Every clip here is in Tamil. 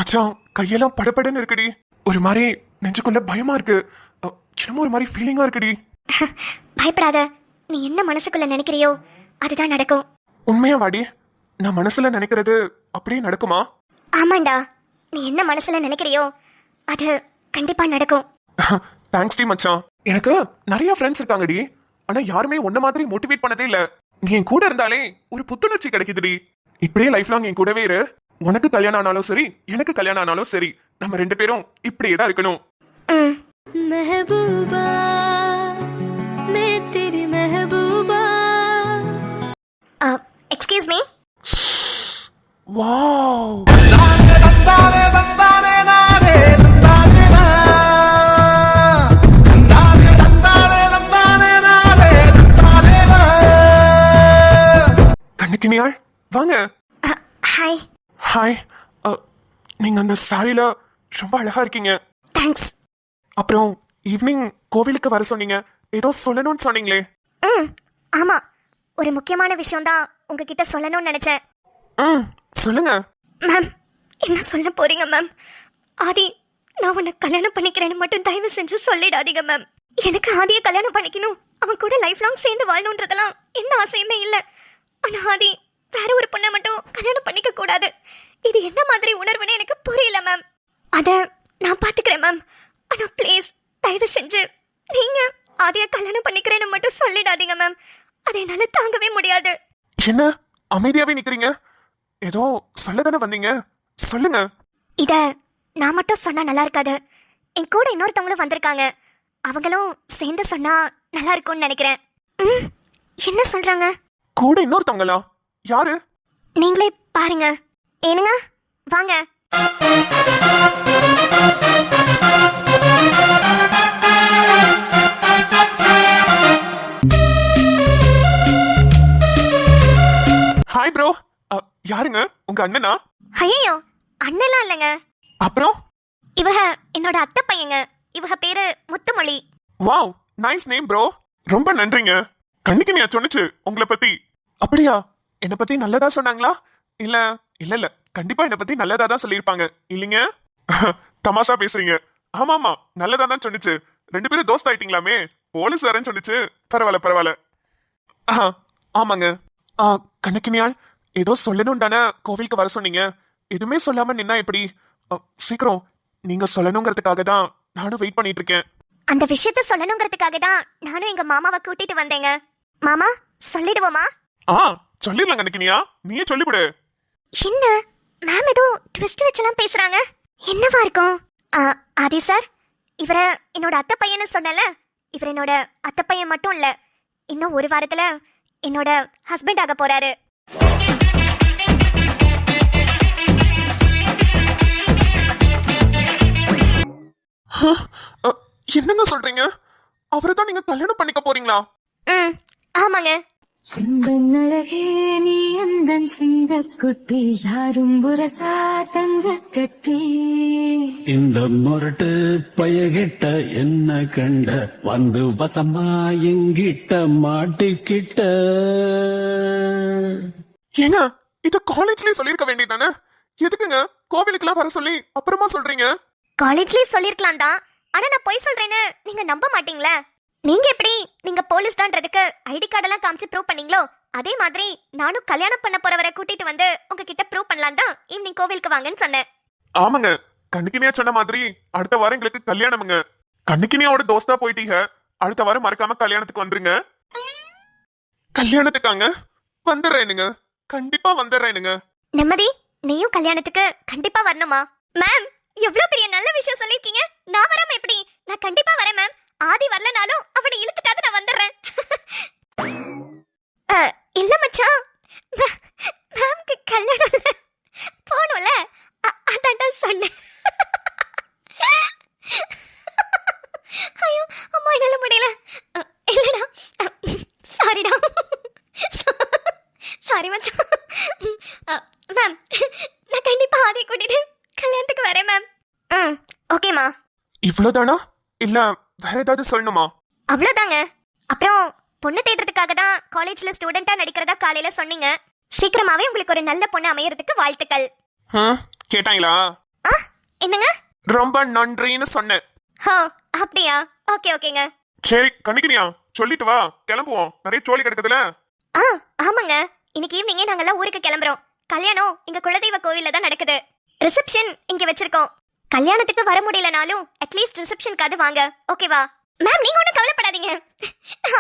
மச்சான் கையெல்லாம் படபடன்னு இருக்குடி. ஒரு மாதிரி நெஞ்சுக்குள்ள பயமா இருக்கு. என்னமோ ஒரு மாதிரி ஃபீலிங்கா இருக்குடி. பயப்படாத, நீ என்ன மனசுக்குள்ள நினைக்கிறியோ அதுதான் நடக்கும். உண்மையா வாடி, நான் மனசுல நினைக்கிறது அப்படியே நடக்குமா? ஆமாண்டா, நீ என்ன மனசுல நினைக்கிறியோ அது கண்டிப்பா நடக்கும். தேங்க்ஸ் டி மச்சான். எனக்கு நிறைய ஃப்ரெண்ட்ஸ் இருக்காங்கடி, ஆனா யாருமே உன்ன மாதிரி மோட்டிவேட் பண்ணதே இல்ல. நீ என் கூட இருந்தாலே ஒரு புத்துணர்ச்சி கிடைக்குதுடி. இப்படியே லைஃப் லாங் என் கூடவே இரு. உனக்கு கல்யாணம் ஆனாலும் சரி, எனக்கு கல்யாணம் ஆனாலும் சரி, நம்ம 2 பேரும் இப்படியே தான் இருக்கணும். மெஹபூபா மே तेरी மெஹபூபா. Excuse me. வாவ், கண்ணுக்கினியாள் வாங்க. ஹாய். ஹாய். நீங்க அந்த சாரியில ரொம்ப அழகா இருக்கீங்க. தேங்க்ஸ். அப்புறம் ஈவினிங் கோவிலுக்கு வர சொன்னீங்க, ஏதோ சொல்லணும்னு சொன்னீங்களே. ஆமா, ஒரு முக்கியமான விஷயம் தான் உங்ககிட்ட சொல்லணும்னு நினைச்சேன். சொல்லுங்க மேம். என்ன சொல்ல போறீங்க மேம்? ஆதி, நான் உன்னை கல்யாணம் பண்ணிக்கிறேன்னு மட்டும் தயவு செஞ்சு சொல்லிடாதீங்க மேம். எனக்கு ஆதியை கல்யாணம் பண்ணிக்கணும், அவன் கூட லைஃப் லாங் சேர்ந்து வாழணுன்றதெல்லாம் எந்த ஆசையுமே இல்லை. ஆனா ஆதி வேற ஒரு பொண்ணை மட்டும் கல்யாணம் பண்ணிக்க கூடாது. இது என்ன மாதிரி உணர்வுன்னு எனக்கு புரியல மேம். அத நான் பாத்துக்கிறேன் மேம். ஆனா ப்ளீஸ் தயவு செஞ்சு நீங்க ஆதியை கல்யாணம் பண்ணிக்கிறேன்னு மட்டும் சொல்லிடாதீங்க மேம். அதை என்னால தாங்கவே முடியாது. என்ன அமைதியாவே நிக்கிறீங்க? ஏதோ சொல்லதானே வந்தீங்க, சொல்லுங்க. இத நான் மட்டும் சொன்னா நல்லா இருக்காது. என் கூட இன்னொருத்தவங்களும் வந்திருக்காங்க, அவங்களும் சேர்ந்து சொன்னா நல்லா இருக்கும்னு நினைக்கிறேன். என்ன சொல்றாங்க? கூட இன்னொருத்தவங்களா? யாரு? நீங்களே பாருங்க. ஏனுங்க, வாங்க. Hi bro. யாருங்க? உங்க அண்ணனா? ஐயோ, அண்ணெல்லாம் இல்லைங்க. அப்புறம்? இவக என்னோட அத்தை பையங்க. இவக பேரு Muthumozhi. Wow, nice name bro. ரொம்ப நன்றிங்க. கண்ணுக்கு சொன்னுச்சு உங்களை பத்தி. அப்படியா? என்ன பத்தி நல்லதா சொன்னாங்களா? இல்ல இல்ல இல்ல, கண்டிப்பா என்ன பத்தி நல்லதா தான் சொல்லியிருப்பாங்க இல்லைங்க? தமாஷா பேசுறீங்க. ஆமா ஆமா, நல்லதா தான் சொன்னுச்சு. 2 பேரும் தோஸ்த் ஆயிட்டீங்களாமே, போலீஸ் வரேன்னு சொன்னுச்சு. பரவாயில்ல பரவாயில்ல. ஆமாங்க. கணக்கினியாள், ஏதோ சொல்லணும் தானே கோவிலுக்கு வர சொன்னீங்க. எதுவுமே சொல்லாம நின்னா எப்படி? சீக்கிரம் நீங்க சொல்லணுங்கிறதுக்காக தான் நானும் வெயிட் பண்ணிட்டு இருக்கேன். அந்த விஷயத்த சொல்லணுங்கிறதுக்காக தான் நானும் எங்க மாமாவை கூட்டிட்டு வந்தேங்க. மாமா, சொல்லிடுவோமா? சொல்லிடலாம் கணக்கினியா, நீயே சொல்லிவிடு. என்ன மேம் ஏதோ ட்விஸ்ட் வச்செல்லாம் பேசுறாங்க, என்னவா இருக்கும்? ஆதி சார், இவரை என்னோட அத்தை பையன்னு சொன்னல, இவர் என்னோட அத்தை பையன் மட்டும் இல்ல, இன்னும் ஒரு வாரத்துல என்னோட ஹஸ்பண்ட் ஆக போறாரு. என்னங்க சொல்றீங்க? அவரை தான் நீங்க கல்யாணம் பண்ணிக்க போறீங்களா? ஆமாங்க. அழகே நீ அந்த சிங்கக்குட்டி, யாரும் புரசா தங்க கட்டி. இந்த முரட்டு பயகிட்ட என்ன கண்ட, வந்து வசமா எங்கிட்ட மாட்டிக்கிட்ட. ஏங்க, இது காலேஜ்லயே சொல்லிருக்க வேண்டியதானே? எதுக்குங்க கோவிலுக்குலாம் வர சொல்லி அப்புறமா சொல்றீங்க? காலேஜ்லயே சொல்லிருக்கலாம் தான், ஆனா நான் போய் சொல்றேன்னு நீங்க நம்ப மாட்டீங்களா? நீங்க எப்படி நீங்க போலீஸ் தான்றதுக்கு ஐடி கார்டெல்லாம் காமிச்சு ப்ரூவ் பண்ணீங்களோ, அதே மாதிரி நானும் கல்யாணம் பண்ண போறவரை கூட்டிட்டு வந்து உங்ககிட்ட ப்ரூவ் பண்ணலாம் தான் ஈவினிங் கோவிலுக்கு வாங்கன்னு சொன்னேன். ஆமாங்க, கண்ணுக்கினியா சொன்ன மாதிரி அடுத்த வாரம் எங்களுக்கு கல்யாணமுங்க. கண்ணுக்கினியாவோட தோஸ்தா போயிட்டீங்க, அடுத்த வாரம் மறக்காம கல்யாணத்துக்கு வந்துருங்க. கல்யாணத்துக்காங்க வந்துடுறேனுங்க, கண்டிப்பா வந்துடுறேனுங்க. நிம்மதி, நீயும் கல்யாணத்துக்கு கண்டிப்பா வரணுமா? மேம், எவ்வளவு பெரிய நல்ல விஷயம் சொல்லிருக்கீங்க. நான் வராம எப்படி? நான் கண்டிப்பா வரேன் மேம். ஆதி வரலனாலும் அவனை இழுத்துட்டாவது நான் வந்துடுறேன். இல்ல மச்சான், மேம்க்கு கல்யாணம் இல்ல, போகணும்ல, அதான் சொன்னேன். ஐயோ அம்மா, என்னால முடியல. இல்லடா, சாரிடா, சாரி மச்சான். மேம், நான் கண்டிப்பா ஆதி கூட்டிட்டு கல்யாணத்துக்கு வரேன் மேம். ஓகேமா. இவ்வளவுதானா இல்ல வேற ஏதாவது சொல்லணுமா? அவ்வளவுதாங்க. அப்புறம் பொண்ணு தேடுறதுக்காக தான் காலேஜ்ல ஸ்டூடெண்டா நடிக்கிறதா காலையில சொன்னீங்க. சீக்கிரமாவே உங்களுக்கு ஒரு நல்ல பொண்ணு அமையறதுக்கு வாழ்த்துக்கள். கேட்டாங்களா? என்னங்க? ரொம்ப நன்றின்னு சொன்னேன். ஹோ அப்படியா? ஓகே ஓகேங்க. சரி கணிக்கினியா, சொல்லிட்டு வா, கிளம்புவோம். நிறைய சோழி கிடக்குதுல. ஆ ஆமாங்க, இன்னைக்கு ஈவினிங்கே நாங்கெல்லாம் ஊருக்கு கிளம்புறோம். கல்யாணம் எங்க குலதெய்வ கோவில்ல தான் நடக்குது. ரிசப்ஷன் இங்க வச்சிருக்கோம். கல்யாணத்துக்கு வர முடியலனாலும் அட்லீஸ்ட் ரிசப்ஷனுக்காவது வாங்க, ஓகேவா? மேம் நீங்க ஒன்றும் கவலைப்படாதீங்க,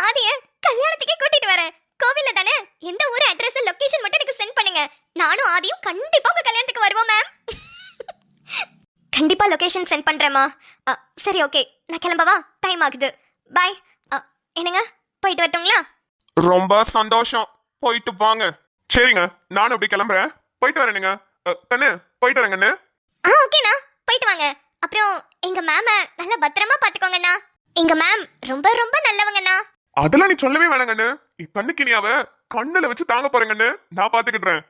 ஆதிய கல்யாணத்துக்கே கூட்டிட்டு வரேன். கோவில்ல தானே, எந்த ஊர் அட்ரஸ் லொகேஷன் மட்டும் எனக்கு சென்ட் பண்ணுங்க. நானும் ஆதியும் கண்டிப்பா உங்க கல்யாணத்துக்கு வருவோம் மேம். கண்டிப்பா லொகேஷன் சென்ட் பண்றேம்மா. சரி ஓகே, நான் கிளம்பவா? டைம் ஆகுது. பை. என்னங்க, போயிட்டு வரட்டுங்களா? ரொம்ப சந்தோஷம், போயிட்டு வாங்க. சரிங்க, நானும் அப்படி கிளம்புறேன். போயிட்டு வரேனுங்க. கண்ணு, போயிட்டு வரேங்கண்ணு. ஓகேண்ணா, போயிட்டு வாங்க. அப்புறம் எங்க மேம நல்லா பத்திரமா பாத்துக்கோங்கண்ணா. எங்க மேம் ரொம்ப ரொம்ப நல்லவங்கண்ணா. அதெல்லாம் நீ சொல்லவே வேணாங்கண்ணு. கண்ணுக்கினியாவ கண்ணுல வச்சு தாங்க போறேங்கண்ணு, நான் பாத்துக்கிடுறேன்.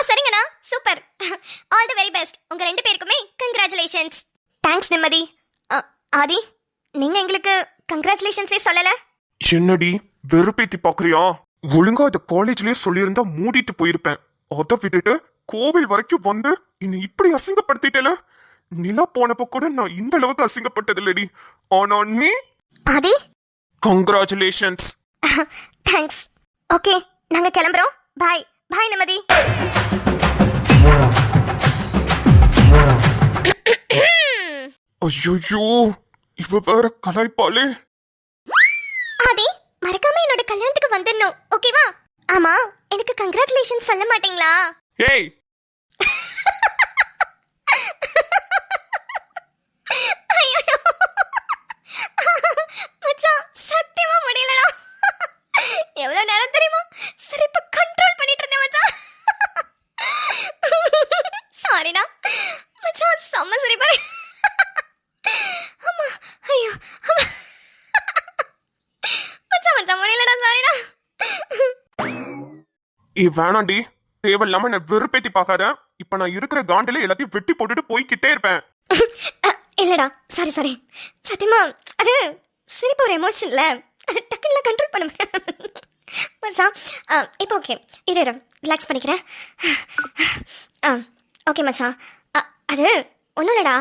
சரிங்கண்ணா, super. All the very best. உங்க ரெண்டு பேருக்குமே கங்க்ராச்சுலேஷன்ஸ். தேங்க்ஸ் நிம்மதி. ஆதி, நீங்க எங்களுக்கு கங்க்ராச்சுலேஷன்ஸே சொல்லல. என்னடி வெறுப்பேத்தி பாக்குறியா? ஒழுங்கா இந்த காலேஜ்லயே சொல்லியிருந்தா மூடிட்டு போயிருப்பேன். அதை விட்டுட்டு கோவில் வரைக்கும் வந்து என்னை இப்படி அசிங்கப்படுத்திட்டல. நிலா போனப்ப கூட நான் இந்த அளவுக்கு அசிங்கப்பட்டது இல்லடி. ஆனா நீ ஆதி, கங்க்ராச்சுலேஷன்ஸ். தேங்க்ஸ். ஓகே, நாங்க கிளம்புறோம். பாய் பாய் நிம்மதி. ஐயோ, இவ வேற கலாய்ப்பாளே. ஆதி, மறக்காம என்னோட கல்யாணத்துக்கு வந்துடணும், ஓகேவா? ஆமா, எனக்கு கங்க்ராச்சுலேஷன் சொல்ல மாட்டீங்களா? ஏய், ஐயோ, மச்சான் சத்தியமா முடியலடா. எவ்வளவு நேரம் தெரியுமா சிரிப்பு கண்ட்ரோல் பண்ணிட்டு இருந்தேன் மச்சான். சாரிடா மச்சான், செம்ம சிரிப்பா. அம்மா, ஐயோ, அம்மா. மச்சான் மச்சான் முடியலடா, சாரிடா. வேணாண்டி, தேவையில்லாம என்ன வெறுப்பேத்தி பார்க்காத. இப்ப நான் இருக்கிற காண்டில எல்லாத்தையும் வெட்டி போட்டுட்டு போய்கிட்டே இருப்பேன். இல்லடா, சாரி சாரி. சத்தியமா அது சிரிப்பு ஒரு எமோஷன்ல, அது டக்குன்னு கண்ட்ரோல் பண்ண முடியாது மச்சான். இப்போ ஓகே, இரு ரிலாக்ஸ் பண்ணிக்கிறேன். ஓகே மச்சான், அது ஒன்றும் இல்லடா.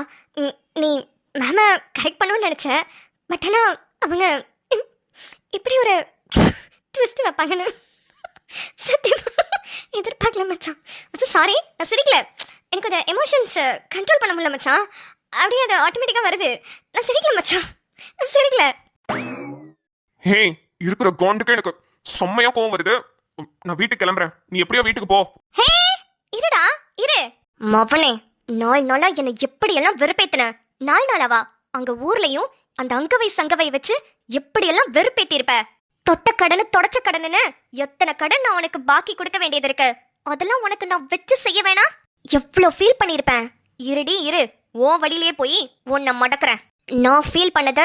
நீ மேம கரெக்ட் பண்ணணும்னு நினச்சேன். பட் ஆனால் அவங்க இப்படி ஒரு ட்விஸ்ட் வைப்பாங்கன்னு சத்தியமா எதிர்பார்க்கல மச்சான். மச்சான் சாரி, நான் சிரிக்கல. எனக்கு அந்த எமோஷன்ஸ் கண்ட்ரோல் பண்ண முடியல மச்சான். அப்படியே அது ஆட்டோமேட்டிக்காக வருது. நான் சிரிக்கல மச்சான், நான் சிரிக்கல. ஹே, இருக்கிற காண்டுக்கு எனக்கு செம்மையா கோவம் வருது. நான் வீட்டுக்கு கிளம்புறேன், நீ எப்படியோ வீட்டுக்கு போ. ஹே இருடா, இரு மவனே. நாளா என்னை எப்படியெல்லாம் வெறுப்பேத்தின. நாளாவா அங்க ஊர்லயும் அந்த அங்கவை சங்கவை வச்சு எப்படியெல்லாம் வெறுப்பேத்திருப்ப. தொட்ட கடனு தொடச்ச கடனுன்னு எத்தனை கடன் நான் உனக்கு பாக்கி கொடுக்க வேண்டியது இருக்கு. அதெல்லாம் உனக்கு நான் வச்சு செய்ய வேணாம்? எவ்வளவு ஃபீல் பண்ணிருப்பேன். இருடி இரு, ஓ வழியிலே போய் உன்னை மடக்குறேன். நான் ஃபீல் பண்ணத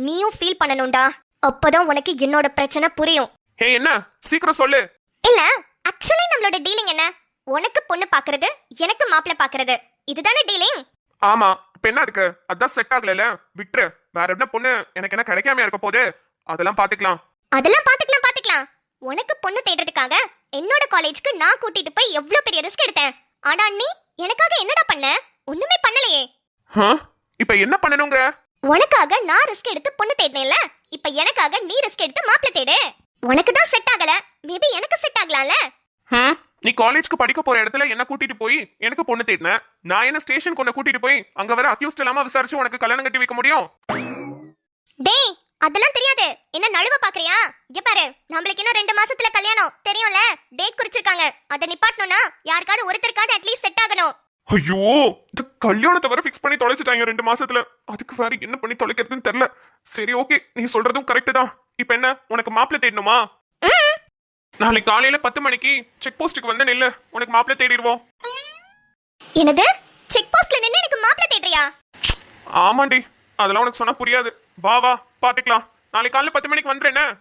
நீயும் ஃபீல் பண்ணணும்டா. அப்பதான் உனக்கு என்னோட பிரச்சனை புரியும். ஹே, என்ன சீக்கிரம் சொல்லு. இல்ல, ஆக்சுவலி நம்மளோட டீலிங் என்ன? உனக்கு பொண்ணு பாக்குறது, எனக்கு மாப்பிள்ளை பாக்குறது, இதுதானே டீலிங்? ஆமா, இப்ப என்ன இருக்கு? அதான் செட் ஆகல, விட்டுரு. வேற என்ன பொண்ணு எனக்கு என்ன கிடைக்காம இருக்க போது? அதெல்லாம் பாத்துக்கலாம். அதெல்லாம் பாத்துக்கலாம். உனக்கு பொண்ணு தேடுறதுக்காக என்னோட காலேஜ்க்கு நான் கூட்டிட்டு போய் எவ்வளவு பெரிய ரிஸ்க் எடுத்தேன். ஆனா நீ எனக்காக என்னடா பண்ண? ஒண்ணுமே பண்ணலையே. இப்ப என்ன பண்ணணுங்கிற? உனக்காக நான் ரிஸ்க் எடுத்து பொண்ணு தேடினேன்ல, இப்ப எனக்காக நீ ரிஸ்க் எடுத்து மாப்பிள்ளை தேடு. உனக்கு தான் செட் ஆகல, மேபி எனக்கு செட் ஆகலாம்ல. நீ காலேஜ்க்கு படிக்க போற இடத்துல என்ன கூட்டிட்டு போய் எனக்கு பொண்ணு தேடின. நான் என்ன ஸ்டேஷன் கொண்டு கூட்டிட்டு போய் அங்க வர அக்யூஸ்ட் இல்லாம விசாரிச்சு உனக்கு கல்யாணம் கட்டி வைக்க முடியும்? டேய், அதெல்லாம் தெரியாது. என்ன நழுவ பாக்குறியா? இங்க பாரு, நம்மளுக்கு இன்னும் 2 மாசத்துல கல்யாணம், தெரியும்ல? டேட் குறிச்சிருக்காங்க. அத நிப்பாட்டணும்னா யாருக்காவது ஒருத்தருக்காவது அட்லீஸ்ட் செட் ஆகணும். ஐயோ, இந்த கல்யாணத்தை வர ஃபிக்ஸ் பண்ணி தொலைச்சிட்டாங்க 2 மாசத்துல. அதுக்கு வேற என்ன பண்ணி தொலைக்கிறதுன்னு தெரியல. சரி ஓகே, நீ சொல்றதும் கரெக்ட் தான். இப்ப என்ன, உனக்கு மாப்பிள்ளை தேடணுமா? நாளைக்கு காலையில 10 மணிக்கு செக் போஸ்ட்டுக்கு வந்து நில்லு, உனக்கு மாப்பிள்ளை தேடிடுவோம். என்னது, செக் போஸ்ட்ல நின்னு எனக்கு மாப்பிள்ளை தேடுறியா? ஆமாண்டி, அதெல்லாம் உனக்கு சொன்னா புரியாது. வா பாத்துக்கலாம். நாளைக்கு காலையில 10 மணிக்கு வந்துடுறேன்.